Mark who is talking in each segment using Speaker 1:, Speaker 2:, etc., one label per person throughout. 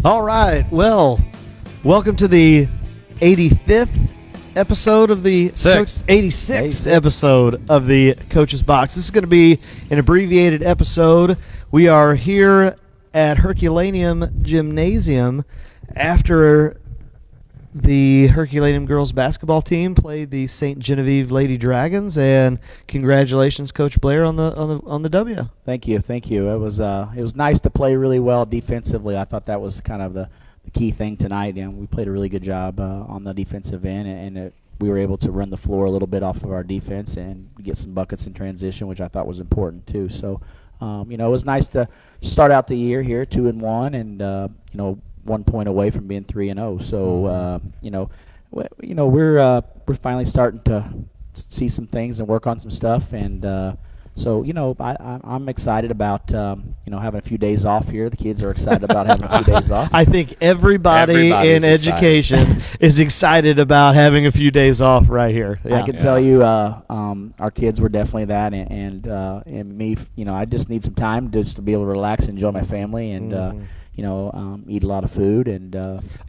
Speaker 1: All right. Well, welcome to the 85th episode of the 86th episode of the Coach's Box. This is going to be an abbreviated episode. We are here at Herculaneum Gymnasium after the Herculaneum girls basketball team played the St. Genevieve Lady Dragons, and congratulations, Coach Blair, on the W.
Speaker 2: Thank you. It was nice to play really well defensively. I thought that was kind of the key thing tonight, and we played a really good job on the defensive end, and we were able to run the floor a little bit off of our defense and get some buckets in transition, which I thought was important too. So, it was nice to start out the year here 2-1, and 1 point away from being 3-0. So we're finally starting to see some things and work on some stuff, and I'm excited about having a few days off here. The kids are excited about having a few days off.
Speaker 1: I think everybody in education is excited about having a few days off right here.
Speaker 2: Yeah. I can tell you, our kids were definitely that, and me. I just need some time just to be able to relax, and enjoy my family, and eat a lot of food. And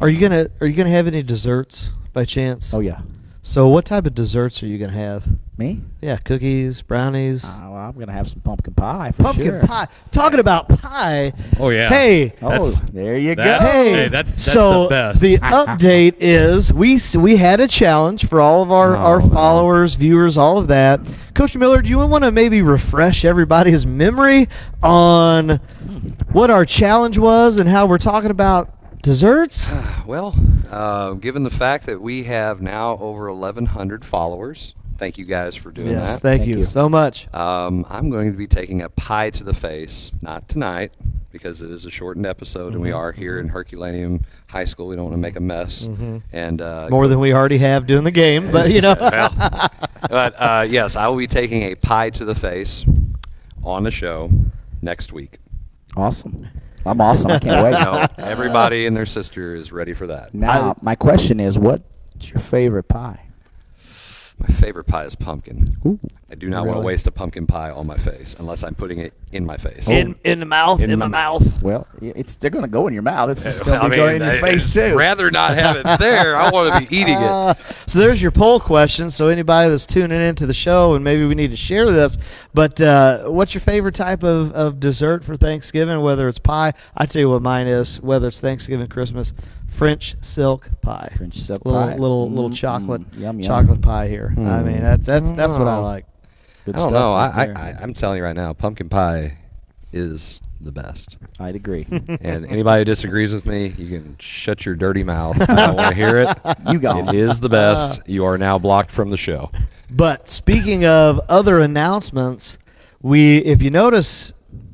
Speaker 1: are you gonna have any desserts by chance?
Speaker 2: Oh yeah.
Speaker 1: So what type of desserts are you gonna have?
Speaker 2: Me?
Speaker 1: Yeah, cookies, brownies.
Speaker 2: Well, I'm gonna have some pumpkin pie for sure.
Speaker 1: Pumpkin pie. Talking about pie.
Speaker 3: Oh yeah.
Speaker 1: Hey.
Speaker 2: There you go.
Speaker 1: Hey,
Speaker 3: that's
Speaker 1: so
Speaker 3: the best.
Speaker 1: The update is we had a challenge for all of our followers, viewers, all of that. Coach Miller, do you want to maybe refresh everybody's memory on what our challenge was and how we're talking about desserts?
Speaker 4: Well, given the fact that we have now over 1,100 followers, thank you guys for doing that.
Speaker 1: Yes, thank you so much.
Speaker 4: I'm going to be taking a pie to the face, not tonight, because it is a shortened episode, and we are here in Herculaneum High School. We don't want to make a mess. And
Speaker 1: more than we already have doing the game, but
Speaker 4: yes, I will be taking a pie to the face on the show next week.
Speaker 2: Awesome. I'm awesome. I can't wait.
Speaker 4: Everybody and their sister is ready for that.
Speaker 2: Now, my question is, what's your favorite pie?
Speaker 4: My favorite pie is pumpkin.
Speaker 2: Ooh,
Speaker 4: I do not want to waste a pumpkin pie on my face unless I'm putting it in my face.
Speaker 1: In the mouth, in my mouth.
Speaker 2: Well, they're going to go in your mouth. It's just going to be going in your face too.
Speaker 4: Rather not have it there. I want to be eating it.
Speaker 1: So there's your poll question. So anybody that's tuning into the show, and maybe we need to share this, but what's your favorite type of dessert for Thanksgiving, whether it's pie? I tell you what mine is, whether it's Thanksgiving, Christmas, French silk pie.
Speaker 2: French silk pie.
Speaker 1: Little chocolate
Speaker 2: yum.
Speaker 1: chocolate pie here. I mean, that's what I like.
Speaker 4: I don't know. I'm telling you right now, pumpkin pie is the best.
Speaker 2: I'd agree.
Speaker 4: And anybody who disagrees with me, you can shut your dirty mouth. I don't want to hear it.
Speaker 2: You go.
Speaker 4: It is the best. You are now blocked from the show.
Speaker 1: But speaking of other announcements, if you notice,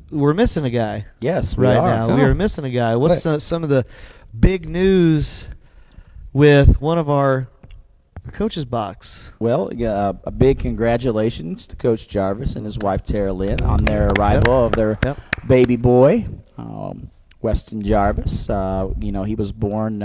Speaker 1: we're missing a guy.
Speaker 2: Yes, we
Speaker 1: right
Speaker 2: are.
Speaker 1: now. We are missing a guy. What's some of the big news with one of our Coach's Box?
Speaker 2: Well, a big congratulations to Coach Jarvis and his wife Tara Lynn on their arrival of their baby boy, Weston Jarvis. He was born,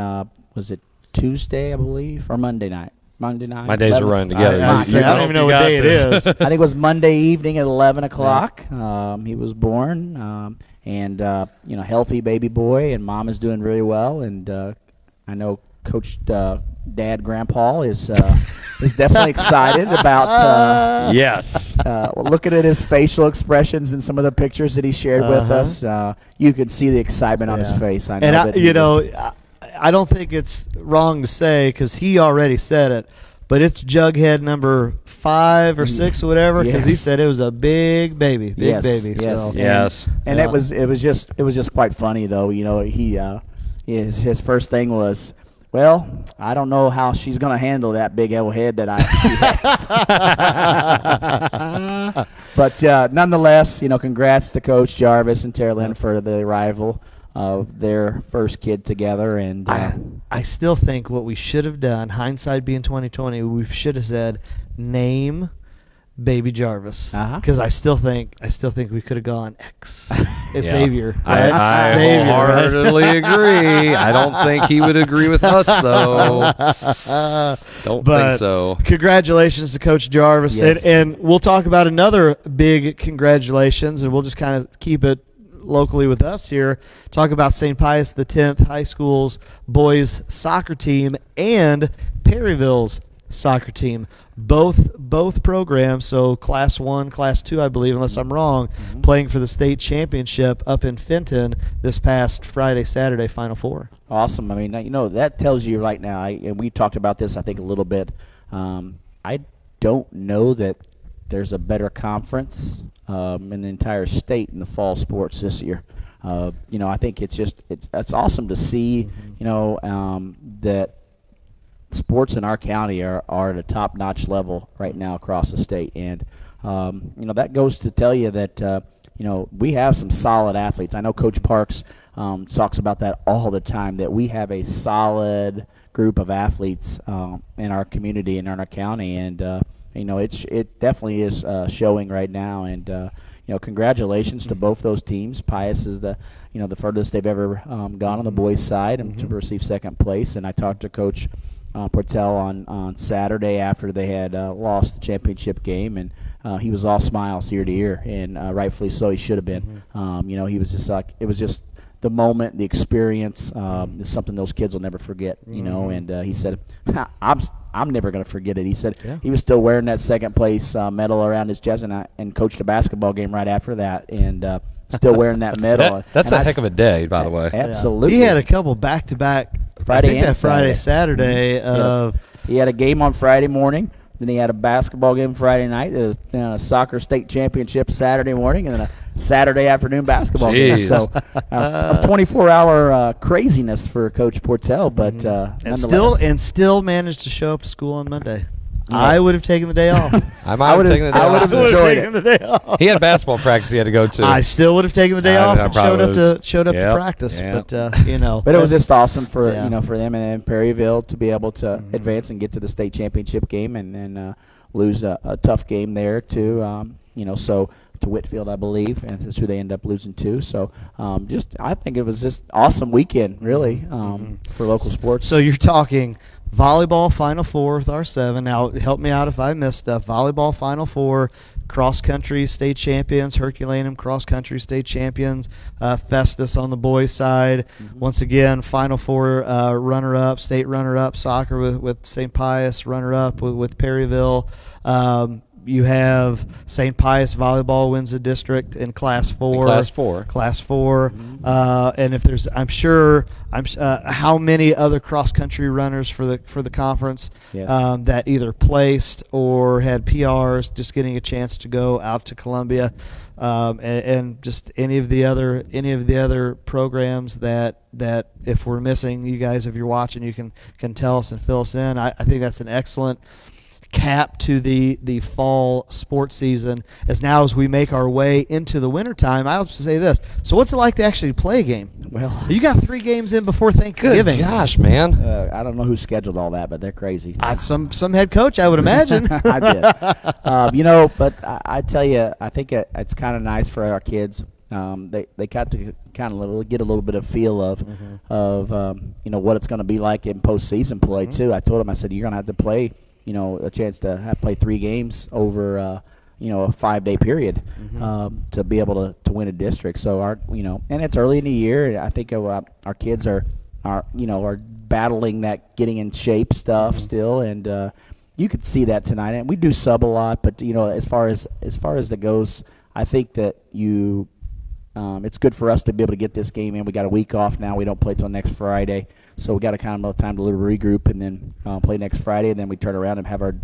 Speaker 2: was it Tuesday, I believe, or Monday night? Monday night.
Speaker 4: My days are running together.
Speaker 1: I don't even know what day it is.
Speaker 2: I think it was Monday evening at 11 o'clock. He was born, and healthy baby boy, and mom is doing really well. And I know Coach Dad Grandpa is definitely excited about.
Speaker 4: Yes.
Speaker 2: Looking at his facial expressions and some of the pictures that he shared with us, you could see the excitement on his face. I know
Speaker 1: I don't think it's wrong to say, because he already said it, but it's Jughead number 5 or 6 or whatever, because he said it was a big baby, baby.
Speaker 2: Yes,
Speaker 1: so.
Speaker 2: yes. And it was just quite funny though. His first thing was, well, I don't know how she's going to handle that big old head that she has. But nonetheless, congrats to Coach Jarvis and Tara Lynn for the arrival of their first kid together. And
Speaker 1: I still think what we should have done, hindsight being 2020, we should have said name Baby Jarvis, because I still think we could have gone Xavier. Right?
Speaker 4: I
Speaker 1: Xavier,
Speaker 4: wholeheartedly agree. I don't think he would agree with us though. Don't think so.
Speaker 1: Congratulations to Coach Jarvis,
Speaker 2: Yes.
Speaker 1: and we'll talk about another big congratulations, and we'll just kind of keep it locally with us here, talk about St. Pius X High School's boys soccer team and Perryville's soccer team. Both programs, so Class 1, Class 2, I believe, unless I'm wrong, playing for the state championship up in Fenton this past Friday, Saturday, Final Four.
Speaker 2: Awesome. I mean, that tells you right now, and we talked about this, I think, a little bit. I don't know that there's a better conference in the entire state in the fall sports this year. I think it's awesome to see, that sports in our county are at a top-notch level right now across the state. And, that goes to tell you that, we have some solid athletes. I know Coach Parks talks about that all the time, that we have a solid group of athletes in our community and in our county. And, it definitely is showing right now. And, congratulations to both those teams. Pius is the furthest they've ever gone on the boys' side and to receive second place. And I talked to Coach Portell on Saturday after they had lost the championship game, and he was all smiles ear to ear, and rightfully so. He should have been. He was just like, it was just the moment, the experience is something those kids will never forget. And he said, I'm never going to forget it. He said he was still wearing that second place medal around his chest, and coached a basketball game right after that, and still wearing that medal.
Speaker 4: That's a heck of a day, by the way.
Speaker 2: Absolutely.
Speaker 1: He had a couple back-to-back Friday, Saturday.
Speaker 2: He had a game on Friday morning. Then he had a basketball game Friday night. There was a soccer state championship Saturday morning, and then a Saturday afternoon basketball game. So, a 24-hour craziness for Coach Portell, but
Speaker 1: and still managed to show up to school on Monday. Yeah. I would have taken the day off.
Speaker 4: I might have taken the day off.
Speaker 2: I would have enjoyed it.
Speaker 1: The day off.
Speaker 4: He had basketball practice he had to go to.
Speaker 1: I still would have taken the day off and showed up to practice. Yep. But
Speaker 2: But it was just awesome for for them and Perryville to be able to advance and get to the state championship game, and then lose a tough game there too. So to Whitfield, I believe, and that's who they end up losing to. So I think it was just awesome weekend, really, for local sports.
Speaker 1: So you're talking volleyball Final Four with R7. Now, help me out if I missed stuff. Volleyball Final Four, cross-country state champions, Herculaneum cross-country state champions, Festus on the boys' side. Once again, Final Four runner-up, state runner-up, soccer with St. Pius, runner-up with Perryville. You have St. Pius volleyball wins the district in Class 4. Class 4. And if there's, I'm sure, how many other cross country runners for the conference that either placed or had PRs, just getting a chance to go out to Columbia, and just any of the other programs that if we're missing, you guys, if you're watching, you can tell us and fill us in. I think that's an excellent cap to the fall sports season, as we make our way into the wintertime. I have to say this. So what's it like to actually play a game?
Speaker 2: Well,
Speaker 1: you got 3 games in before Thanksgiving.
Speaker 4: Good gosh, man.
Speaker 2: I don't know who scheduled all that, but they're crazy.
Speaker 1: Some head coach, I would imagine.
Speaker 2: I did. But I tell you, I think it's kind of nice for our kids. They got to kind of get a little bit of feel of what it's going to be like in postseason play too. I told them, I said, you're going to have to play a chance to play 3 games over, a 5-day period to be able to win a district. So and it's early in the year. I think our kids are battling that getting in shape stuff still, and you could see that tonight. And we do sub a lot, but as far as that goes, I think that it's good for us to be able to get this game in. We got a week off now. We don't play till next Friday. So we got a kind of time to regroup and then play next Friday, and then we turn around and have our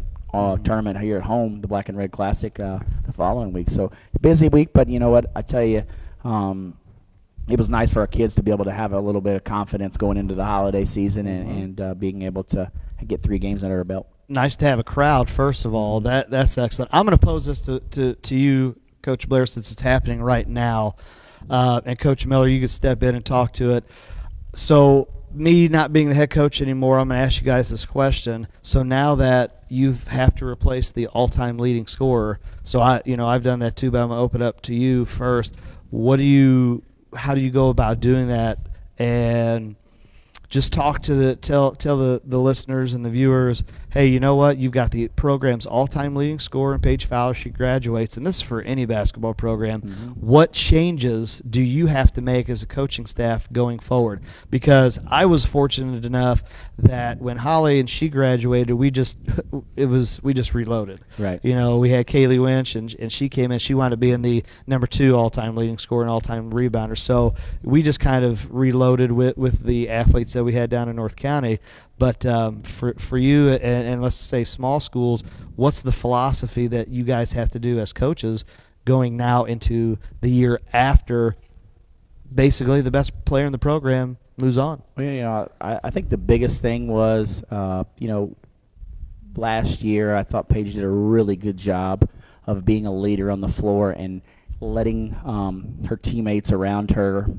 Speaker 2: tournament here at home, the Black and Red Classic, the following week. So busy week, but you know what? I tell you, it was nice for our kids to be able to have a little bit of confidence going into the holiday season and being able to get 3 games under our belt.
Speaker 1: Nice to have a crowd, first of all. That's excellent. I'm going to pose this to you, Coach Blair, since it's happening right now. And Coach Miller, you could step in and talk to it. So me not being the head coach anymore, I'm going to ask you guys this question. So now that you have to replace the all-time leading scorer, so I've done that too, but I'm going to open it up to you first. How do you go about doing that? And just talk to tell the listeners and the viewers, hey, you know what? You've got the program's all-time leading scorer in Paige Fowler. She graduates, and this is for any basketball program. What changes do you have to make as a coaching staff going forward? Because I was fortunate enough that when Holly and she graduated, we just reloaded.
Speaker 2: Right.
Speaker 1: You know, we had Kaylee Winch, and she came in. She wound up being the number 2 all-time leading scorer and all-time rebounder. So we just kind of reloaded with the athletes that we had down in North County. But for you and let's say small schools, what's the philosophy that you guys have to do as coaches going now into the year after basically the best player in the program moves on?
Speaker 2: Well, you know, I think the biggest thing was, last year I thought Paige did a really good job of being a leader on the floor and letting her teammates around her,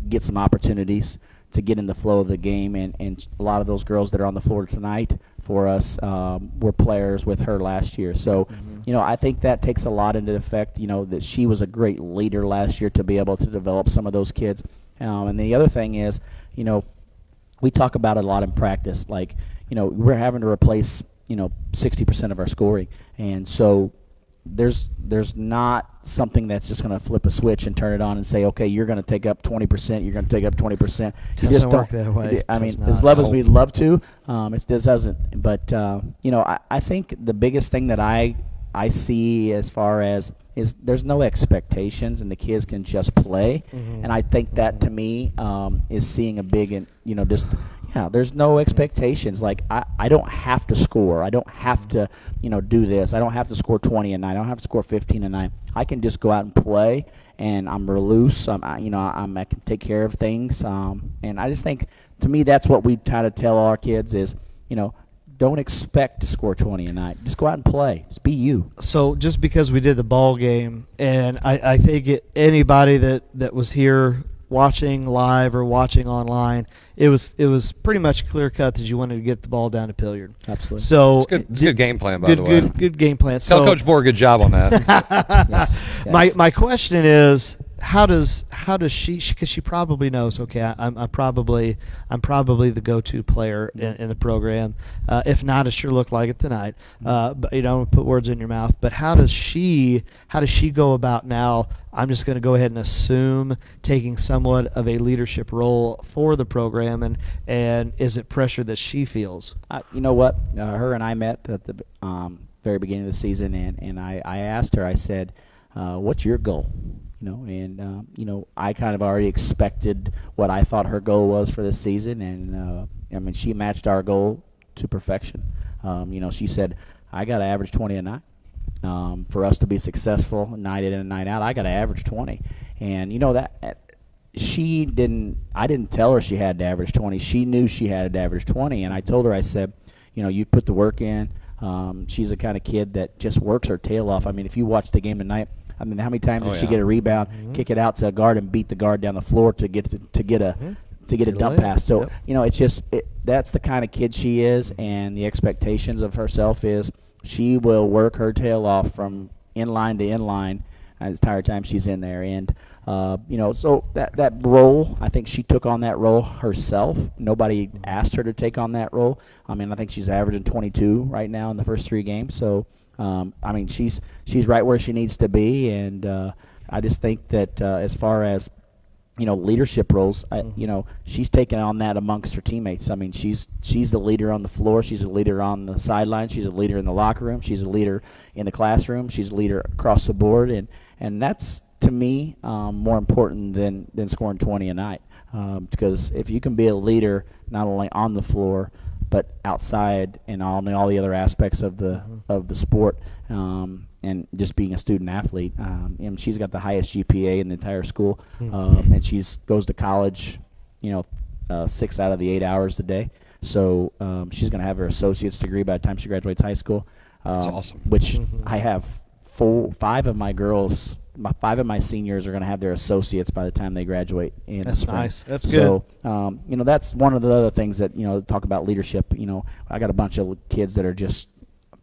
Speaker 2: get some opportunities to get in the flow of the game. And a lot of those girls that are on the floor tonight for us were players with her last year. So, I think that takes a lot into effect, that she was a great leader last year to be able to develop some of those kids. And the other thing is, we talk about it a lot in practice. Like, we're having to replace, 60% of our scoring. And so there's not something that's just going to flip a switch and turn it on and say, okay, you're going to take up 20%, you're going to take up 20%.
Speaker 1: It doesn't work that way.
Speaker 2: I mean, as love as we'd love to, it doesn't. But, I think the biggest thing that I see as far as is there's no expectations and the kids can just play. And I think that to me is seeing a big, there's no expectations. Like, I don't have to score. I don't have to, do this. I don't have to score 20 a night. I don't have to score 15 a night. I can just go out and play, and I'm loose. I can take care of things. And I just think, to me, that's what we try to tell our kids is, don't expect to score 20 a night. Just go out and play. Just be you.
Speaker 1: So just because we did the ball game, and I think anybody that was here watching live or watching online, it was pretty much clear cut that you wanted to get the ball down to Pilliard.
Speaker 2: Absolutely.
Speaker 1: So
Speaker 4: it's good game plan, by the way.
Speaker 1: Good game plan.
Speaker 4: Tell Coach Bohr good job on that.
Speaker 2: Yes.
Speaker 1: My question is, how does she, because she probably knows, okay, I'm probably the go-to player in the program. If not, it sure looked like it tonight. But I don't put words in your mouth. But how does she go about now? I'm just going to go ahead and assume taking somewhat of a leadership role for the program, and is it pressure that she feels?
Speaker 2: You know what? Her and I met at the very beginning of the season, and I asked her. I said, "What's your goal?" I kind of already expected what I thought her goal was for this season, and she matched our goal to perfection. She said, "I got to average 20 a night. For us to be successful night in and night out, I got to average 20." And that she didn't. I didn't tell her she had to average 20. She knew she had to average 20, and I told her, I said, you put the work in. She's the kind of kid that just works her tail off. I mean, if you watch the game tonight, how many times did she get a rebound, kick it out to a guard, and beat the guard down the floor to get a dump pass? So it's just that's the kind of kid she is, and the expectations of herself is she will work her tail off from inline to inline the entire time she's in there. And so that role, I think she took on that role herself. Nobody asked her to take on that role. I think she's averaging 22 right now in the first 3 games. So. She's right where she needs to be, and I just think that as far as leadership roles, she's taken on that amongst her teammates. She's the leader on the floor, she's a leader on the sideline, she's a leader in the locker room, she's a leader in the classroom, she's a leader across the board, and that's to me more important than scoring 20 a night, because if you can be a leader not only on the floor but outside and all the other aspects of the sport, and just being a student athlete. And she's got the highest GPA in the entire school, and she goes to college, 6 out of the 8 hours a day. So she's going to have her associate's degree by the time she graduates high school.
Speaker 4: That's awesome.
Speaker 2: Which I have 5 of my girls. 5 of my seniors are going to have their associates by the time they graduate in the spring.
Speaker 1: Nice. That's good.
Speaker 2: So, that's one of the other things that, talk about leadership. I got a bunch of kids that are just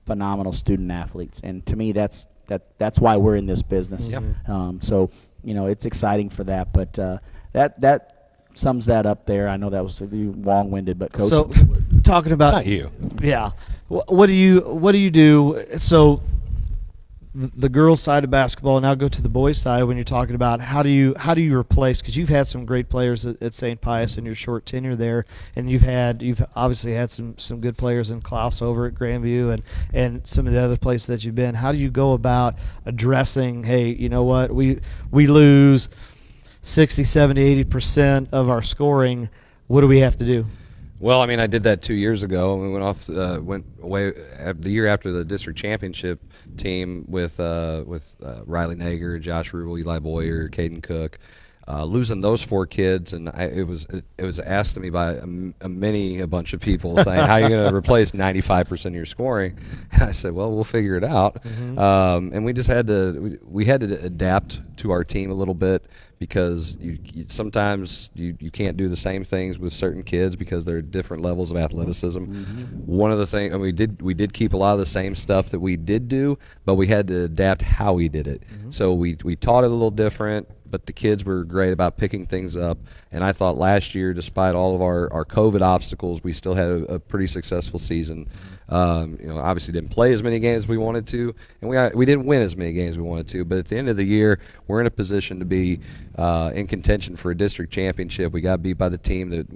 Speaker 2: phenomenal student athletes. And to me, that's why we're in this business.
Speaker 4: Yep.
Speaker 2: So, it's exciting for that. But that sums that up there. I know that was long-winded, but Coach.
Speaker 1: So, talking about
Speaker 4: Not you.
Speaker 1: Yeah. What do you do? So, the girls' side of basketball. Now go to the boys' side. When you're talking about how do you replace? Because you've had some great players at St. Pius in your short tenure there, and you've obviously had some good players in Klaus over at Grandview and some of the other places that you've been. How do you go about addressing? Hey, you know what? We lose 60, 70, 80% of our scoring. What do we have to do?
Speaker 4: Well, I mean, I did that 2 years ago. We went away the year after the district championship team with Riley Nager, Josh Rubel, Eli Boyer, Caden Cook. Losing those 4 kids, and it was asked of me by a bunch of people saying, how are you going to replace 95% of your scoring? And I said, well, we'll figure it out. Mm-hmm. And we just had to adapt to our team a little bit, because sometimes you can't do the same things with certain kids because they're different levels of athleticism. Mm-hmm. One of the things, and we did keep a lot of the same stuff that we did do, but we had to adapt how we did it. Mm-hmm. So we taught it a little different, but the kids were great about picking things up. And I thought last year, despite all of our COVID obstacles, we still had a pretty successful season. Obviously didn't play as many games as we wanted to, and we didn't win as many games as we wanted to. But at the end of the year, we're in a position to be in contention for a district championship. We got beat by the team that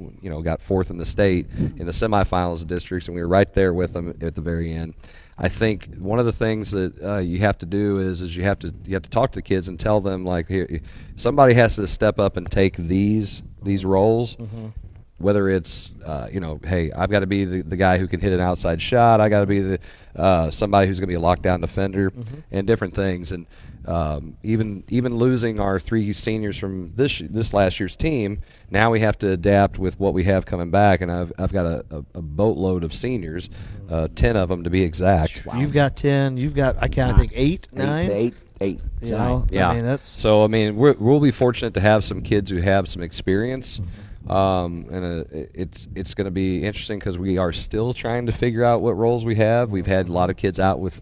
Speaker 4: got 4th in the state in the semifinals of districts, and we were right there with them at the very end. I think one of the things that you have to do is you have to talk to the kids and tell them, like, here, somebody has to step up and take these roles. Mm-hmm. Whether it's hey, I've got to be the guy who can hit an outside shot. I got to be the somebody who's going to be a lockdown defender, mm-hmm. and different things. And even losing our 3 seniors from this last year's team, now we have to adapt with what we have coming back. And I've got a boatload of seniors, 10 of them to be exact.
Speaker 1: Wow. You've got 10. You've got, I think 8, 9.
Speaker 2: 8.
Speaker 1: Yeah. I mean, that's
Speaker 4: so. I mean, we'll be fortunate to have some kids who have some experience. Mm-hmm. It's going to be interesting because we are still trying to figure out what roles we have. We've had a lot of kids out with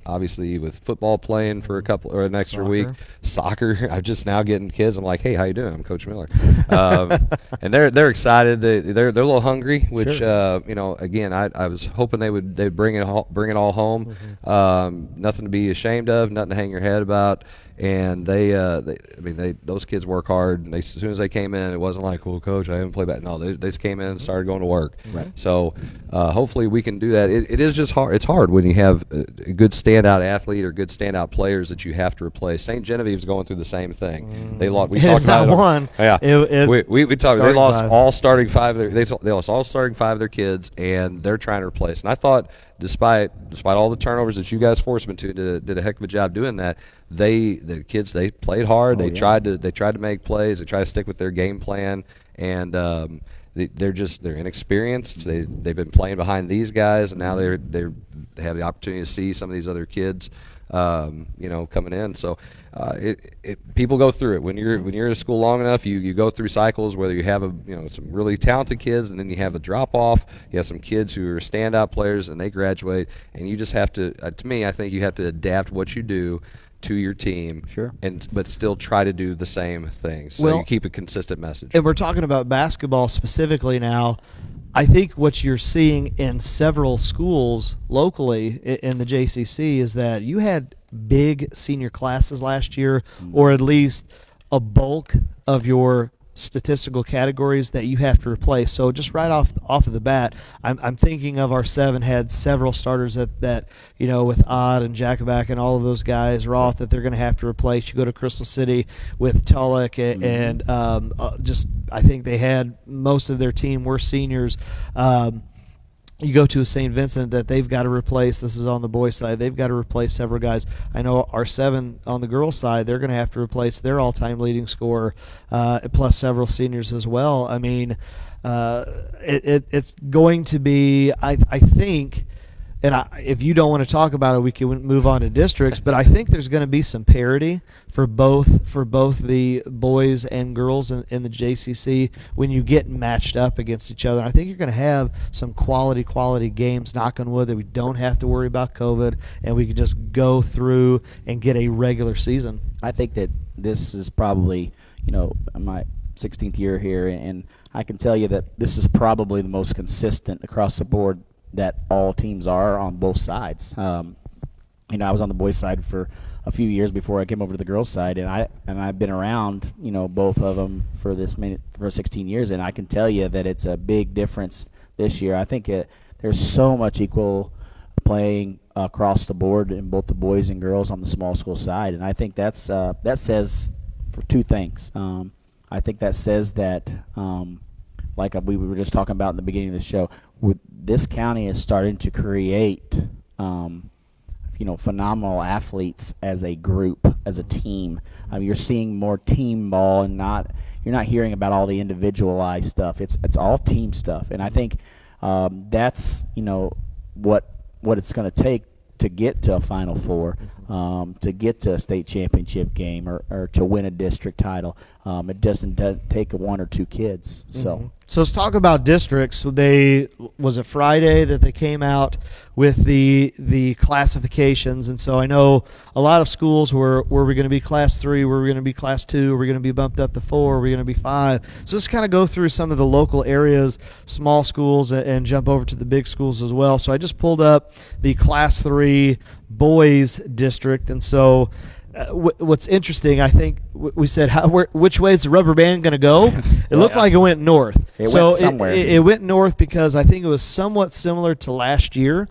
Speaker 4: football playing for an extra week. Soccer. I'm just now getting kids. I'm like, hey, how you doing? I'm Coach Miller, and they're excited. They're a little hungry, which sure. Again, I was hoping they'd bring it all home. Mm-hmm. Nothing to be ashamed of, nothing to hang your head about. And those kids work hard. And as soon as they came in, it wasn't like, well, Coach, I haven't played back. No, they just came in and started going to work. Right. So hopefully we can do that. It is just hard. It's hard when you have a good standout athlete or good standout players that you have to replace. St. Genevieve's going through the same thing. They lost. We talked about it.
Speaker 1: One.
Speaker 4: Yeah. We talked. They lost all starting 5. They lost all starting 5 of their kids, and they're trying to replace. And I thought, despite all the turnovers that you guys forced them to, did a heck of a job doing that. The kids played hard. They tried to make plays. They tried to stick with their game plan, and they're inexperienced. They've been playing behind these guys, and now they have the opportunity to see some of these other kids, coming in. So people go through it when you're at school long enough. You go through cycles, whether you have some really talented kids, and then you have a drop off. You have some kids who are standout players, and they graduate, and you just have to. To me, I think you have to adapt what you do to your team, sure, but still try to do the same things. So you keep a consistent message.
Speaker 1: And we're talking about basketball specifically now. I think what you're seeing in several schools locally in the JCC is that you had big senior classes last year, or at least a bulk of your statistical categories that you have to replace. So just right off of the bat, I'm thinking of our 7 had several starters that with Odd and Jacobak and all of those guys, Roth, that they're going to have to replace. You go to Crystal City with Tulloch and I think they had most of their team were seniors. You go to a St. Vincent that they've got to replace. This is on the boys' side. They've got to replace several guys. I know our 7 on the girls' side, they're going to have to replace their all-time leading scorer, plus several seniors as well. I mean, it's going to be, I think, and if you don't want to talk about it, we can move on to districts, but I think there's going to be some parity for both the boys and girls in the JCC when you get matched up against each other. I think you're going to have some quality games, knock on wood, that we don't have to worry about COVID, and we can just go through and get a regular season.
Speaker 2: I think that this is probably, 16th year here, and I can tell you that this is probably the most consistent across the board that all teams are on both sides. I was on the boys' side for a few years before I came over to the girls' side, and I've been around, both of them for 16 years, and I can tell you that it's a big difference this year. I think there's so much equal playing across the board in both the boys and girls on the small school side, and I think that says for two things. I think that says that, like we were just talking about in the beginning of the show, this county is starting to create phenomenal athletes as a group, as a team. You're seeing more team ball, and you're not hearing about all the individualized stuff. It's all team stuff, and I think that's what it's going to take to get to a Final Four, to get to a state championship game, or to win a district title. It doesn't take one or two kids.
Speaker 1: So let's talk about districts. Was it Friday that they came out with the classifications? And so I know a lot of schools were we going to be Class 3, were we going to be Class 2, were we going to be bumped up to 4, were we going to be 5? So let's kind of go through some of the local areas, small schools, and jump over to the big schools as well. So I just pulled up the Class 3 boys district, and so what's interesting, I think we said, which way is the rubber band going to go? It looked like it went north.
Speaker 2: It went somewhere.
Speaker 1: It went north because I think it was somewhat similar to last year.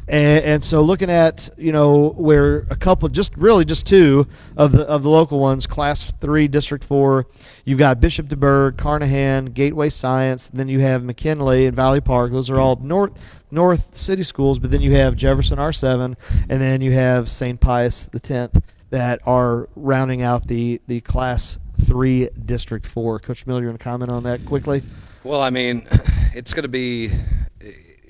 Speaker 1: And so looking at, where a couple, just two of the local ones, Class 3, District 4, you've got Bishop DeBerg, Carnahan, Gateway Science, then you have McKinley and Valley Park. Those are all north city schools, but then you have Jefferson R7, and then you have St. Pius the 10th that are rounding out the Class 3 District 4. Coach Miller, you want to comment on that quickly?
Speaker 4: Well, it's going to be,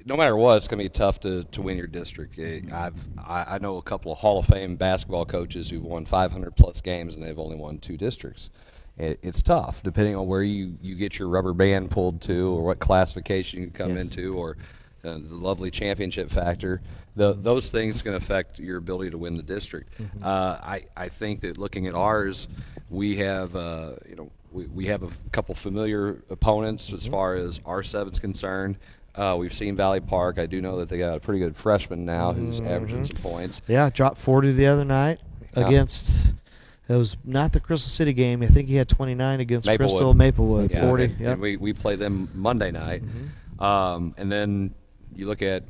Speaker 4: no matter what, it's going to be tough to win your district. I know a couple of Hall of Fame basketball coaches who've won 500-plus games, and they've only won 2 districts. It's tough, depending on where you get your rubber band pulled to, or what classification you come into, or the lovely championship factor. Those things can affect your ability to win the district. I think that looking at ours, we have we have a couple familiar opponents as far as R7's concerned. We've seen Valley Park. I do know that they got a pretty good freshman now who's averaging some points.
Speaker 1: Yeah, dropped 40 the other night against. It was not the Crystal City game. I think he had 29 against Maplewood.
Speaker 4: Yeah,
Speaker 1: 40.
Speaker 4: And we play them Monday night. And then you look at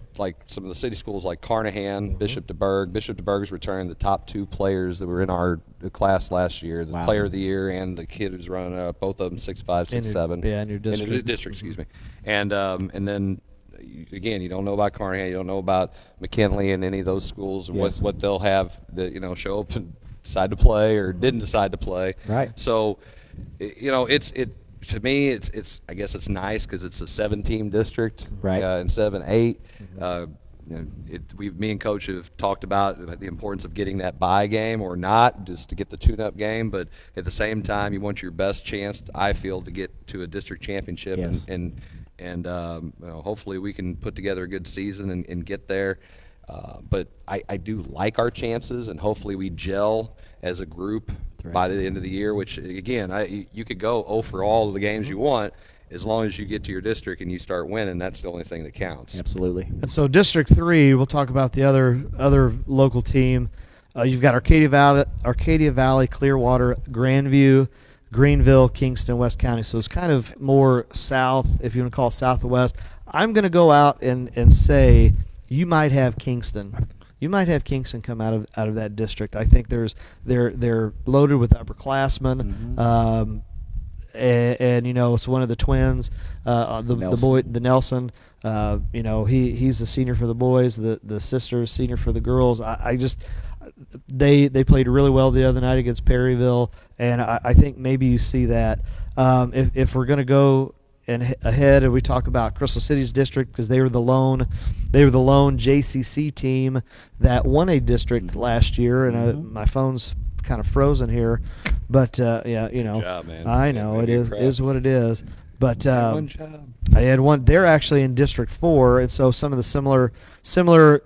Speaker 4: some of the city schools like Carnahan, Bishop DeBerg. Bishop DeBerg's returned the top 2 players that were in our class last year, the Player of the Year and the kid who's running up, both of them 6'5", 6'7".
Speaker 1: In your district.
Speaker 4: In your district, excuse me. And then again, you don't know about Carnahan, you don't know about McKinley and any of those schools, and what they'll have that show up and decide to play or didn't decide to play.
Speaker 2: Right.
Speaker 4: So, to me, it's I guess it's nice because it's a 7-team district,
Speaker 2: right,
Speaker 4: instead of an 8. Me and Coach have talked about the importance of getting that bye game or not, just to get the tune-up game. But at the same time, you want your best chance, I feel, to get to a district championship, and hopefully we can put together a good season and get there. But I do like our chances, and hopefully we gel as a group by the end of the year, which, again, you could go 0 for all of the games you want, as long as you get to your district and you start winning. That's the only thing that counts.
Speaker 2: Absolutely.
Speaker 1: And so District 3, we'll talk about the other local team. You've got Arcadia Valley, Clearwater, Grandview, Greenville, Kingston, West County. So it's kind of more south, if you want to call it southwest. I'm going to go out and say you might have Kingston. You might have Kingston come out of that district. I think they're loaded with upperclassmen, and it's one of the twins, the Nelson. He's the senior for the boys. The sister is senior for the girls. They played really well the other night against Perryville, and I think maybe you see that. If we're going to go ahead, and we talk about Crystal City's district, because they were the lone JCC team that won a district last year, and my phone's kind of frozen here, but
Speaker 4: Good job, man.
Speaker 1: I know it is what it is. But I had one. They're actually in District 4, and so some of the similar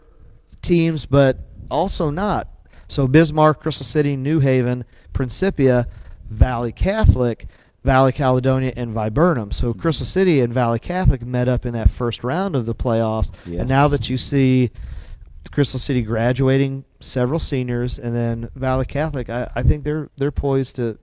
Speaker 1: teams, but also not. So Bismarck, Crystal City, New Haven, Principia, Valley Catholic. Valley Caledonia and Viburnum. So Crystal City and Valley Catholic met up in that first round of the playoffs.
Speaker 2: Yes.
Speaker 1: And now that you see Crystal City graduating several seniors, and then Valley Catholic, I think they're poised to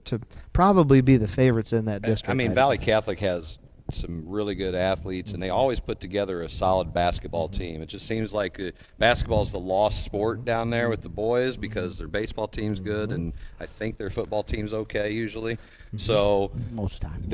Speaker 1: probably be the favorites in that district.
Speaker 4: I mean, Valley Catholic has some really good athletes, and they always put together a solid basketball team. It just seems like basketball is the lost sport down there with the boys because their baseball team's good, and I think their football team's okay usually. So
Speaker 2: most time.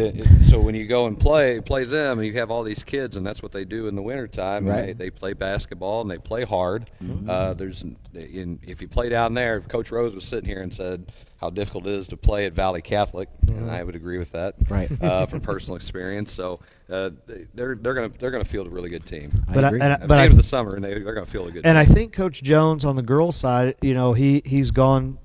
Speaker 4: So when you go and play them, and you have all these kids, and that's what they do in the wintertime.
Speaker 2: Right.
Speaker 4: And they play basketball and they play hard. If you play down there, if Coach Rose was sitting here and said how difficult it is to play at Valley Catholic, and I would agree with that,
Speaker 2: right,
Speaker 4: from personal experience. So they're gonna field a really good team.
Speaker 2: I agree.
Speaker 4: I've seen them this summer, and they're gonna field a good team.
Speaker 1: And I think Coach Jones on the girls' side, he's gone,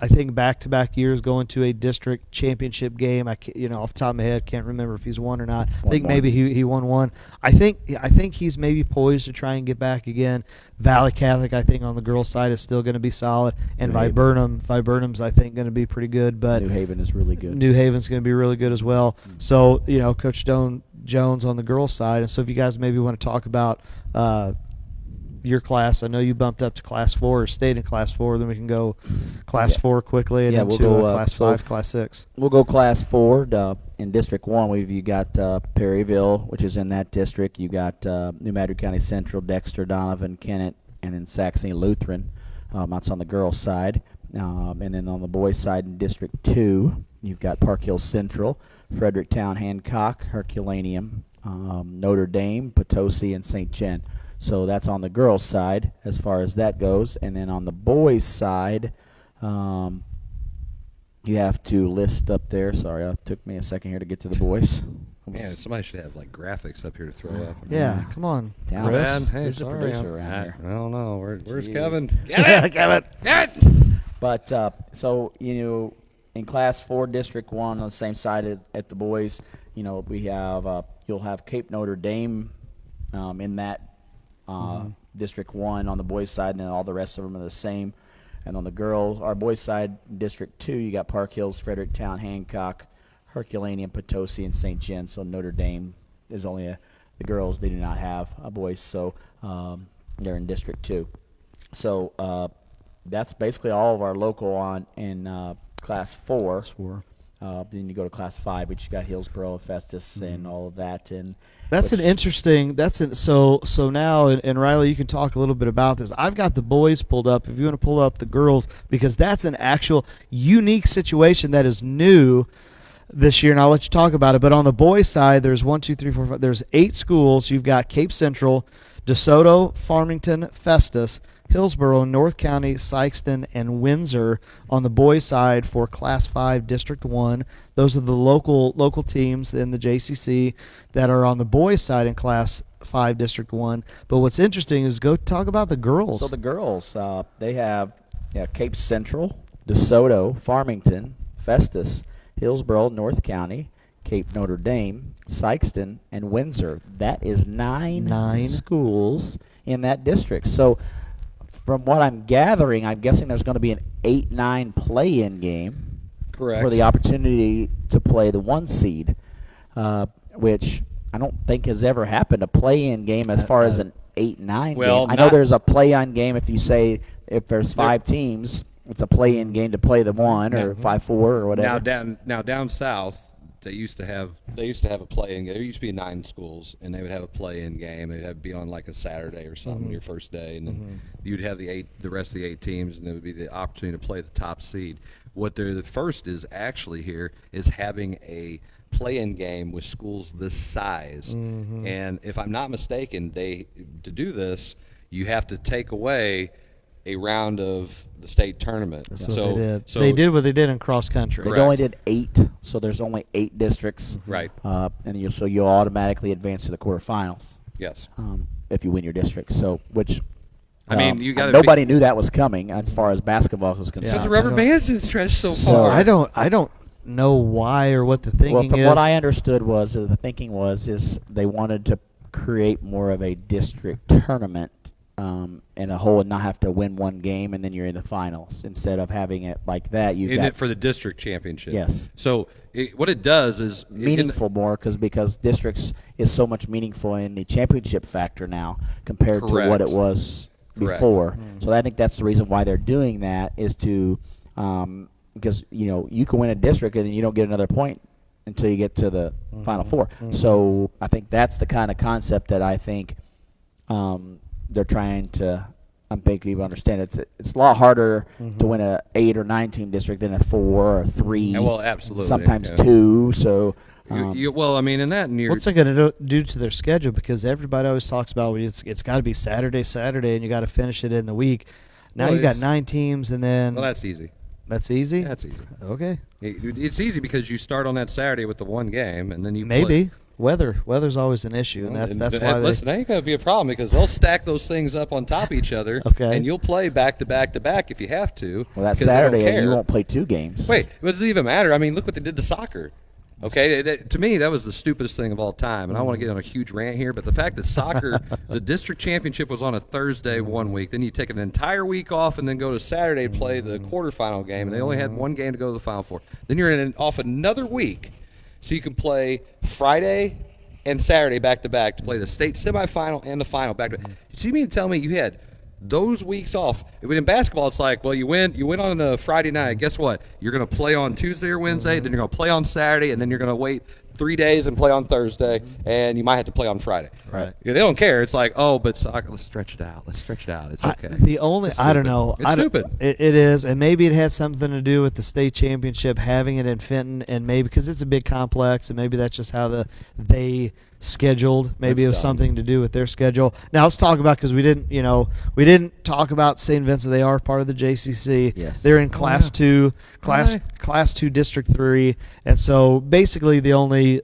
Speaker 1: I think, back-to-back years going to a district championship game. Off the top of my head, can't remember if he's won or not. I think maybe he won one. I think he's maybe poised to try and get back again. Valley Catholic, I think, on the girls' side is still going to be solid, and Viburnum's I think going to be pretty good. But
Speaker 2: New Haven is really good.
Speaker 1: New Haven's going to be really good as well. So Coach Jones on the girls' side, and so if you guys maybe want to talk about your class. I know you bumped up to Class 4 or stayed in Class 4. Then we can go Class 4 quickly and into Class 5, Class 6.
Speaker 2: We'll go Class 4. In District 1, you got Perryville, which is in that district. You got New Madrid County Central, Dexter, Donovan, Kennett, and then Saxony Lutheran. That's on the girls' side. And then on the boys' side in District 2, you've got Park Hill Central, Fredericktown, Hancock, Herculaneum, Notre Dame, Potosi, and St. Jen. So that's on the girls' side as far as that goes. And then on the boys' side, you have to list up there. Sorry, it took me a second here to get to the boys.
Speaker 4: Man, somebody should have like graphics up here to throw up.
Speaker 1: Yeah, come on.
Speaker 2: Chris.
Speaker 4: Hey,
Speaker 2: Who's the
Speaker 4: sorry,
Speaker 2: producer around here?
Speaker 4: I don't know. Where's
Speaker 2: Jeez.
Speaker 4: Kevin?
Speaker 1: Kevin.
Speaker 2: But so in Class 4, District 1, on the same side at the boys, we have you'll have Cape Notre Dame in that District 1 on the boys' side, and then all the rest of them are the same. And on our boys' side, District 2, you got Park Hills, Fredericktown, Hancock, Herculaneum, Potosi, and St. Jen. So Notre Dame is only the girls. They do not have a boys, so they're in District 2. So that's basically all of our local in Class 4. Then you go to Class 5, which you got Hillsboro, Festus, and all of that. And
Speaker 1: so now, and Riley, you can talk a little bit about this. I've got the boys pulled up. If you want to pull up the girls, because that's an actual unique situation that is new this year, and I'll let you talk about it. But on the boys' side, there's 1, 2, 3, 4, 5. There's 8 schools. You've got Cape Central, DeSoto, Farmington, Festus, Hillsboro, North County, Sykeston, and Windsor on the boys' side for Class 5 District 1. Those are the local teams in the JCC that are on the boys' side in Class 5 District 1. But what's interesting is go talk about the girls.
Speaker 2: So the girls, they have Cape Central, DeSoto, Farmington, Festus, Hillsboro, North County, Cape Notre Dame, Sykeston, and Windsor. That is nine schools in that district. So from what I'm gathering, I'm guessing there's going to be an 8-9 play-in game.
Speaker 4: Correct.
Speaker 2: For the opportunity to play the 1 seed, which I don't think has ever happened, a play-in game as far as an 8-9 game. I know there's a play-in game if there's 5 teams, it's a play-in game to play the 1 or 5-4 or whatever.
Speaker 4: Now down south, they used to have a play-in game. There used to be 9 schools, and they would have a play-in game. They'd have to be on like a Saturday or something, your first day, and then you'd have the rest of the 8 teams, and it would be the opportunity to play the top seed. What they're the first is actually here is having a play-in game with schools this size, and if I'm not mistaken, to do this, you have to take away a round of the state tournament.
Speaker 1: That's what they did. They did what they did in cross country.
Speaker 2: They only did 8, so there's only 8 districts.
Speaker 4: Right.
Speaker 2: And you'll automatically advance to the quarterfinals.
Speaker 4: Yes.
Speaker 2: If you win your district. So
Speaker 4: I mean, you got
Speaker 2: nobody knew that was coming as far as basketball was concerned.
Speaker 4: Because the rubber band's been stretched so far.
Speaker 1: I don't know why or what the thinking is.
Speaker 2: Well, from what I understood was the thinking is they wanted to create more of a district tournament in a hole and not have to win one game and then you're in the finals. Instead of having it like that, you got
Speaker 4: it for the district championship.
Speaker 2: Yes.
Speaker 4: So what it does is
Speaker 2: meaningful more because districts is so much meaningful in the championship factor now compared to what it was before. So I think that's the reason why they're doing that is to because you can win a district and then you don't get another point until you get to the Final Four. So I think that's the kind of concept that I think they're trying to make people understand. It's a lot harder to win a 8 or 9 team district than a 4 or 3.
Speaker 4: Well, absolutely.
Speaker 2: Sometimes 2. So.
Speaker 4: Well, I mean, in that,
Speaker 1: what's it going to do to their schedule? Because everybody always talks about it's got to be Saturday, and you got to finish it in the week. Now you got 9 teams, and then
Speaker 4: that's easy.
Speaker 1: That's easy.
Speaker 4: That's easy.
Speaker 1: Okay.
Speaker 4: It's easy because you start on that Saturday with the one game, and then you
Speaker 1: maybe. Weather's always an issue, and that's why.
Speaker 4: Listen, that ain't gonna be a problem because they'll stack those things up on top of each other, and you'll play back to back to back if you have to.
Speaker 2: Well, that Saturday you won't play 2 games.
Speaker 4: Wait, what does it even matter? I mean, look what they did to soccer. Okay, to me that was the stupidest thing of all time, and I want to get on a huge rant here. But the fact that soccer, the district championship was on a Thursday one week, then you take an entire week off, and then go to Saturday to play the quarterfinal game, and they only had one game to go to the Final Four. Then you're off another week, so you can play Friday and Saturday back to back to play the state semifinal and the final back to back. So you mean to tell me you had those weeks off? In basketball, it's like, well, you win on a Friday night. Guess what? You're going to play on Tuesday or Wednesday, then you're going to play on Saturday, and then you're going to wait 3 days and play on Thursday, and you might have to play on Friday.
Speaker 1: Right.
Speaker 4: They don't care. It's like, but soccer, let's stretch it out. It's okay.
Speaker 1: I don't know.
Speaker 4: It's stupid.
Speaker 1: It is, and maybe it had something to do with the state championship having it in Fenton, and maybe because it's a big complex, and maybe that's just how they scheduled. Maybe it was something to do with their schedule. Now let's talk about, because we didn't talk about St. Vincent. They are part of the JCC.
Speaker 2: Yes.
Speaker 1: They're in Class 2, Class 2 District 3, and so basically the only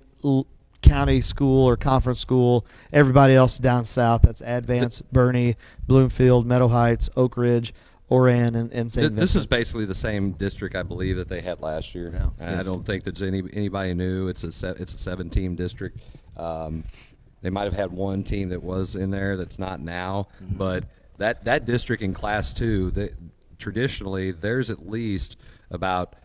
Speaker 1: county school or conference school, everybody else down south, that's Advance, Bernie, Bloomfield, Meadow Heights, Oak Ridge, Oran, and St. Vincent.
Speaker 4: This is basically the same district, I believe, that they had last year.
Speaker 1: Yeah.
Speaker 4: I don't think there's anybody new. It's a 7-team district. They might have had one team that was in there that's not now, but that district in Class 2, traditionally there's at least about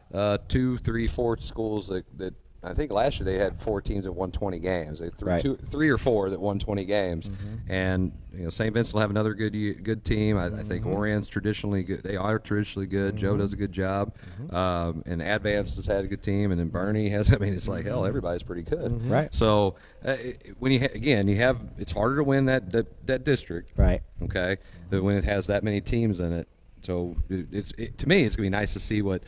Speaker 4: 2, 3, 4 schools that I think last year they had 4 teams that won 20 games. They had 3 or 4 that won 20 games, and St. Vincent will have another good team. I think Oran's traditionally good. They are traditionally good. Joe does a good job, and Advance has had a good team, and then Bernie has. I mean, it's like hell. Everybody's pretty good.
Speaker 2: Right.
Speaker 4: So when you have it's harder to win that district.
Speaker 2: Right.
Speaker 4: Okay. When it has that many teams in it. So to me, it's gonna be nice to see what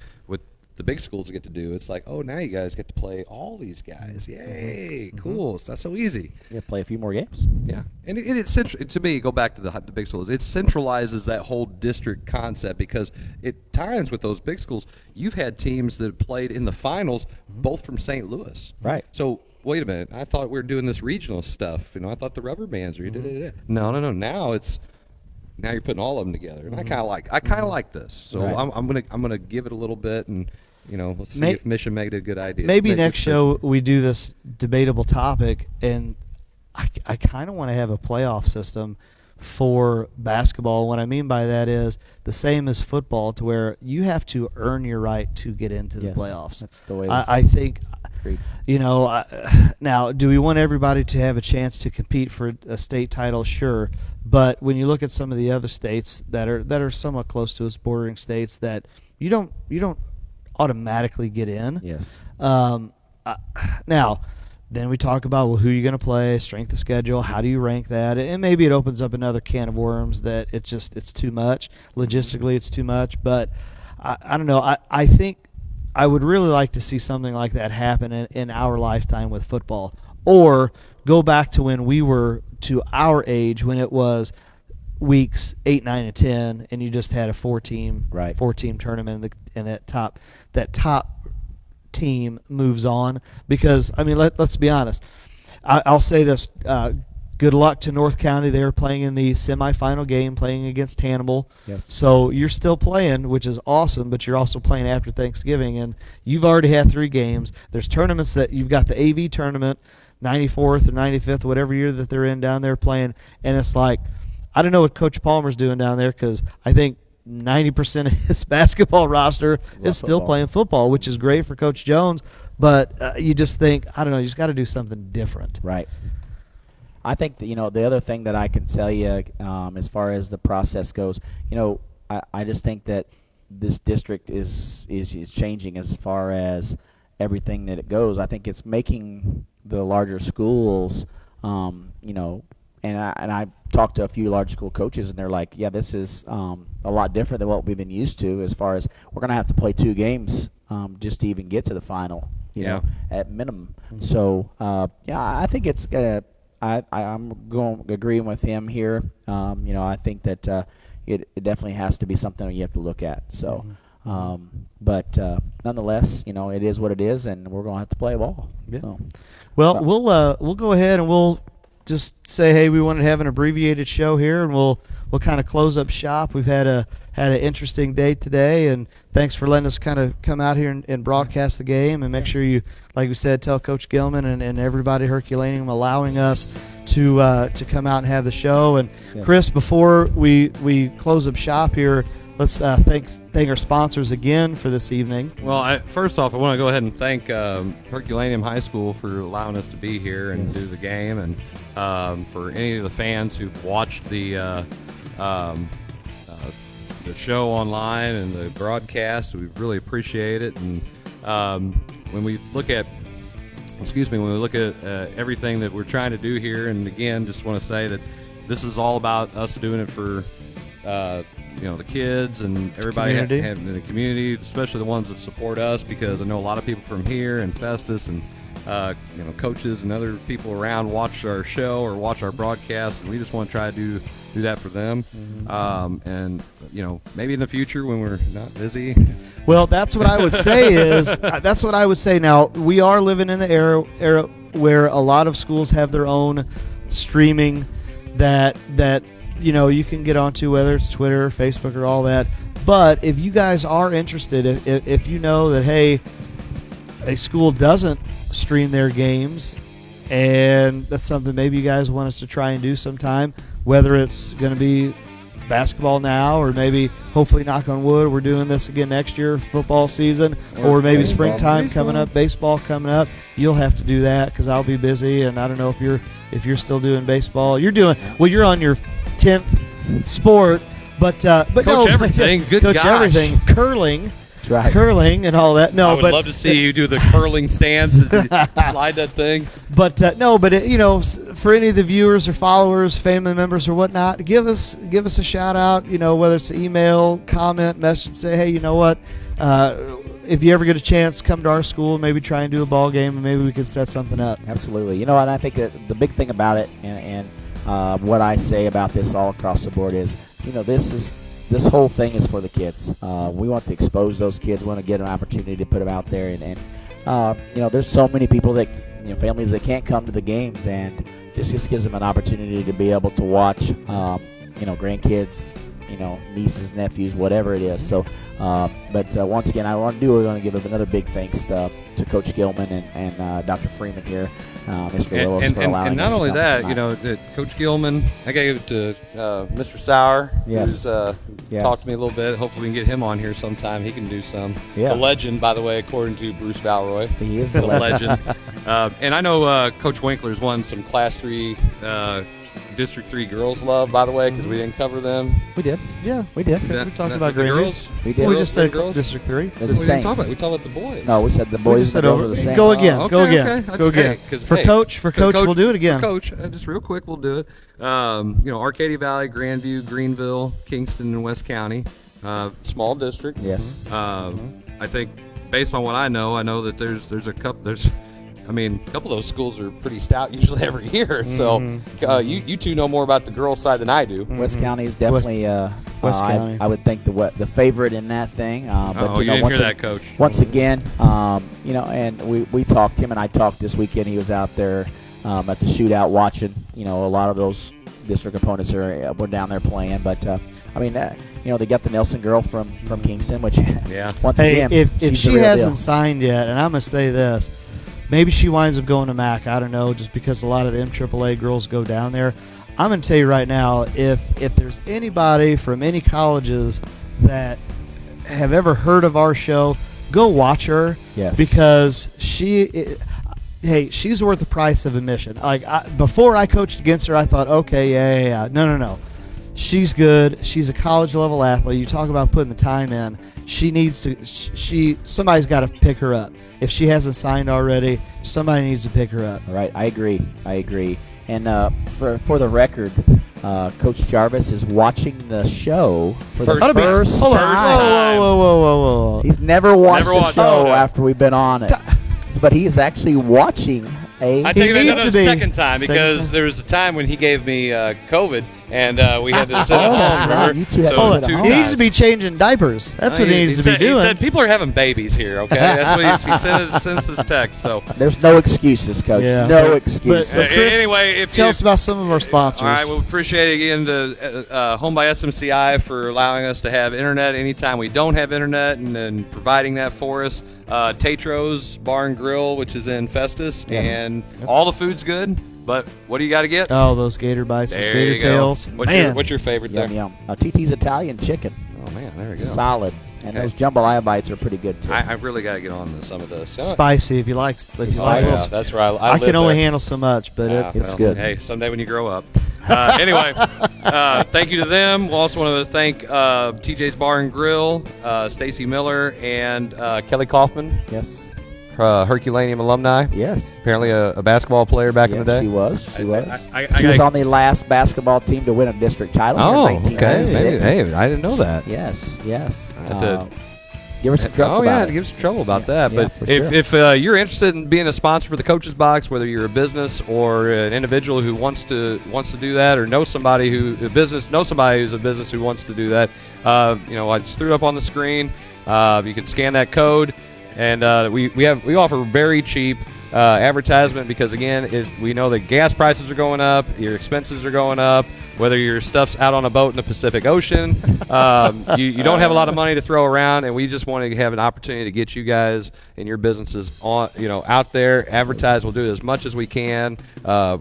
Speaker 4: the big schools get to do. It's like, now you guys get to play all these guys. Yay, cool. It's not so easy.
Speaker 2: You play a few more games.
Speaker 4: Yeah, and to me, go back to the big schools. It centralizes that whole district concept because at times with those big schools, you've had teams that played in the finals, both from St. Louis.
Speaker 2: Right.
Speaker 4: So wait a minute, I thought we were doing this regional stuff. I thought the rubber bands were. No. Now you're putting all of them together, and I kind of like this. So
Speaker 2: right.
Speaker 4: I'm gonna give it a little bit, and let's see if Mission made a good idea.
Speaker 1: Maybe next show we do this debatable topic, and I kind of want to have a playoff system for basketball. What I mean by that is the same as football, to where you have to earn your right to get into the playoffs.
Speaker 2: That's the way.
Speaker 1: I think. Now, do we want everybody to have a chance to compete for a state title? Sure, but when you look at some of the other states that are somewhat close to us, bordering states, that you don't automatically get in.
Speaker 2: Yes.
Speaker 1: Now, then we talk about who you're going to play, strength of schedule, how do you rank that, and maybe it opens up another can of worms that it's too much logistically. It's too much, but I don't know. I think. I would really like to see something like that happen in our lifetime with football, or go back to when we were to our age, when it was weeks 8, 9, and 10, and you just had a 4-team tournament, and that top team moves on. Because let's be honest. I'll say this. Good luck to North County. They were playing in the semifinal game, playing against Hannibal.
Speaker 2: Yes.
Speaker 1: So you're still playing, which is awesome, but you're also playing after Thanksgiving, and you've already had 3 games. There's tournaments that you've got the AV tournament, 94th or 95th, whatever year that they're in down there playing, and it's like, I don't know what Coach Palmer's doing down there because I think 90% of his basketball roster is still playing football, which is great for Coach Jones. But you just think, I don't know, you just got to do something different.
Speaker 2: Right. I think that, the other thing that I can tell you as far as the process goes, I just think that this district is changing as far as everything that it goes. I think it's making the larger schools, and I talked to a few large school coaches, and they're like, yeah, this is a lot different than what we've been used to as far as we're going to have to play 2 games just to even get to the final, at minimum. Mm-hmm. So, I think it's going to I'm going agreeing with him here. I think that it definitely has to be something that you have to look at. So, but nonetheless, it is what it is, and we're going to have to play ball.
Speaker 1: Yeah.
Speaker 2: So,
Speaker 1: well, we'll go ahead and we'll just say, hey, we wanted to have an abbreviated show here, and we'll kind of close up shop. We've had an interesting day today, and thanks for letting us kind of come out here and broadcast the game, and make sure you, like we said, tell Coach Gilman and everybody Herculaneum allowing us to come out and have the show. And Chris, before we close up shop here, let's thank our sponsors again for this evening.
Speaker 4: Well, first off, I want to go ahead and thank Herculaneum High School for allowing us to be here and do the game, and for any of the fans who've watched the show online and the broadcast. We really appreciate it. And when we look at everything that we're trying to do here, and again, just want to say that this is all about us doing it for the kids and everybody in the community, especially the ones that support us, because I know a lot of people from here and Festus and coaches and other people around watch our show or watch our broadcast, and we just want to try to do that for them. Mm-hmm. And maybe in the future when we're not busy.
Speaker 1: Well, that's what I would say Now, we are living in the era where a lot of schools have their own streaming that you can get onto, whether it's Twitter, Facebook, or all that. But if you guys are interested, if you know that, hey, a school doesn't stream their games, and that's something maybe you guys want us to try and do sometime, whether it's going to be basketball now, or maybe, hopefully, knock on wood, we're doing this again next year, football season, or maybe springtime coming up, baseball coming up. You'll have to do that because I'll be busy, and I don't know if you're still doing baseball. You're on your 10th sport, but
Speaker 4: coach everything. Good
Speaker 1: coach
Speaker 4: gosh.
Speaker 1: Everything. Curling.
Speaker 2: That's right.
Speaker 1: Curling and all that. No,
Speaker 4: I would love to see you do the curling stance and slide that thing.
Speaker 1: But for any of the viewers or followers, family members or whatnot, give us a shout out. Whether it's email, comment, message, say, hey, you know what? If you ever get a chance, come to our school, maybe try and do a ball game, and maybe we can set something up.
Speaker 2: Absolutely. And I think that the big thing about it, and what I say about this all across the board is, this whole thing is for the kids. We want to expose those kids. We want to get an opportunity to put them out there. And there's so many people that, families that can't come to the games, and just gives them an opportunity to be able to watch, grandkids, nieces, nephews, whatever it is. So, but once again, we're going to give another big thanks to Coach Gilman and Dr. Freeman here, Mr. Willis, for allowing us.
Speaker 4: And not only that, Coach Gilman, I gave it to Mr. Sauer, who's talked to me a little bit. Hopefully we can get him on here sometime. He can do some. Yeah. The legend, by the way, according to Bruce Valroy.
Speaker 2: He is the legend.
Speaker 4: And I know Coach Winkler's won some Class 3 District 3 girls love, by the way, because we didn't cover them.
Speaker 2: We did.
Speaker 1: Yeah, we did. We talked about
Speaker 4: the girls.
Speaker 2: We did.
Speaker 1: We just said
Speaker 4: girls?
Speaker 1: District 3.
Speaker 4: We didn't talk about. We talked about the boys.
Speaker 2: No, we said the boys and the girls are the same.
Speaker 1: Go again.
Speaker 4: Okay,
Speaker 1: go again.
Speaker 4: Okay.
Speaker 1: Go again. For Coach, we'll do it again.
Speaker 4: For Coach, just real quick, we'll do it. Arcadia Valley, Grandview, Greenville, Kingston, and West County. Small district.
Speaker 2: Yes.
Speaker 4: I think, based on what I know that there's a couple. A couple of those schools are pretty stout usually every year. So you two know more about the girls' side than I do.
Speaker 2: West County is definitely
Speaker 1: West County.
Speaker 2: I would think the favorite in that thing. But
Speaker 4: you didn't hear that, Coach.
Speaker 2: Once again, and we talked. Tim and I talked this weekend. He was out there at the shootout watching. A lot of those district opponents were down there playing. But they got the Nelson girl from Kingston, which once again,
Speaker 1: if she hasn't signed yet, and I'm gonna say this. Maybe she winds up going to MAC. I don't know, just because a lot of the MSHSAA girls go down there. I'm going to tell you right now, if there's anybody from any colleges that have ever heard of our show, go watch her.
Speaker 2: Yes.
Speaker 1: Because she's worth the price of admission. Before I coached against her, I thought, okay, yeah. No. She's good. She's a college level athlete. You talk about putting the time in. She needs to. Somebody's got to pick her up. If she hasn't signed already, somebody needs to pick her up.
Speaker 2: All right, I agree. And for the record, Coach Jarvis is watching the show for the first time.
Speaker 1: Whoa.
Speaker 2: He's never watched the show
Speaker 3: it.
Speaker 2: after we've been on it. But he is actually watching
Speaker 3: I take it another second time because there was a time when he gave me COVID and we had to sit at home.
Speaker 2: right.
Speaker 3: Remember?
Speaker 2: You two had to
Speaker 3: So
Speaker 2: sit at
Speaker 3: two
Speaker 2: home.
Speaker 1: He needs
Speaker 3: times.
Speaker 1: to be changing diapers. That's what he needs to be
Speaker 3: said,
Speaker 1: doing.
Speaker 3: He said people are having babies here. Okay, that's what he sends this text. So
Speaker 2: There's no excuses, Coach.
Speaker 1: Yeah.
Speaker 2: No excuses.
Speaker 1: But Chris,
Speaker 3: anyway,
Speaker 1: tell us about some of our sponsors.
Speaker 3: All right, well, appreciate it again to Home by SMCI for allowing us to have internet anytime we don't have internet and providing that for us. Tetro's Bar and Grill, which is in Festus,
Speaker 2: Yes.
Speaker 3: and all the food's good. But what do you got to get?
Speaker 1: Oh, those gator bites, those
Speaker 3: There
Speaker 1: gator
Speaker 3: you go.
Speaker 1: tails.
Speaker 3: What's your favorite there?
Speaker 2: Yum. TT's Italian chicken.
Speaker 3: Oh man, there we go.
Speaker 2: Solid. And
Speaker 3: Okay.
Speaker 2: those jambalaya bites are pretty good, too.
Speaker 3: I really got to get on to some of this.
Speaker 1: Spicy, if you like.
Speaker 2: Spicy.
Speaker 1: Those.
Speaker 3: That's right.
Speaker 1: I can only handle so much, but
Speaker 2: it's good.
Speaker 3: Hey, someday when you grow up. Anyway, thank you to them. We also want to thank TJ's Bar and Grill, Stacy Miller, and Kelly Kaufman,
Speaker 2: Yes.
Speaker 3: Herculaneum alumni.
Speaker 2: Yes.
Speaker 3: Apparently a basketball player back in the day.
Speaker 2: She was. She was.
Speaker 3: I
Speaker 2: She was on the last basketball team to win a district title in
Speaker 3: okay.
Speaker 2: 1996.
Speaker 3: Hey, I didn't know that.
Speaker 2: Yes.
Speaker 3: I had to-
Speaker 2: Give her some trouble about it.
Speaker 3: give us trouble about that.
Speaker 2: Yeah,
Speaker 3: But
Speaker 2: for sure.
Speaker 3: if you're interested in being a sponsor for the Coach's Box, whether you're a business or an individual who wants to do that, or knows somebody who's a business who wants to do that, I just threw it up on the screen. You can scan that code, and we offer very cheap advertisement because again, we know that gas prices are going up, your expenses are going up. Whether your stuff's out on a boat in the Pacific Ocean, you don't have a lot of money to throw around, and we just want to have an opportunity to get you guys and your businesses out there, advertise. We'll do it as much as we can.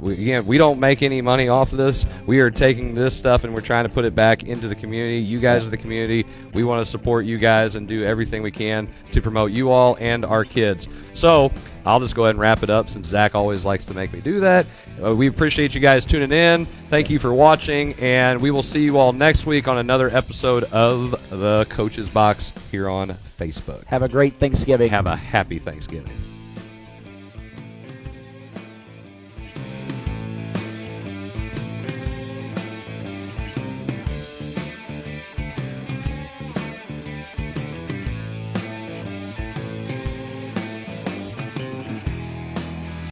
Speaker 3: We don't make any money off of this. We are taking this stuff and we're trying to put it back into the community. You guys are the community. We want to support you guys and do everything we can to promote you all and our kids. So I'll just go ahead and wrap it up since Zach always likes to make me do that. We appreciate you guys tuning in. Thank you for watching, and we will see you all next week on another episode of the Coach's Box here on Facebook.
Speaker 2: Have a great Thanksgiving.
Speaker 3: Have a happy Thanksgiving.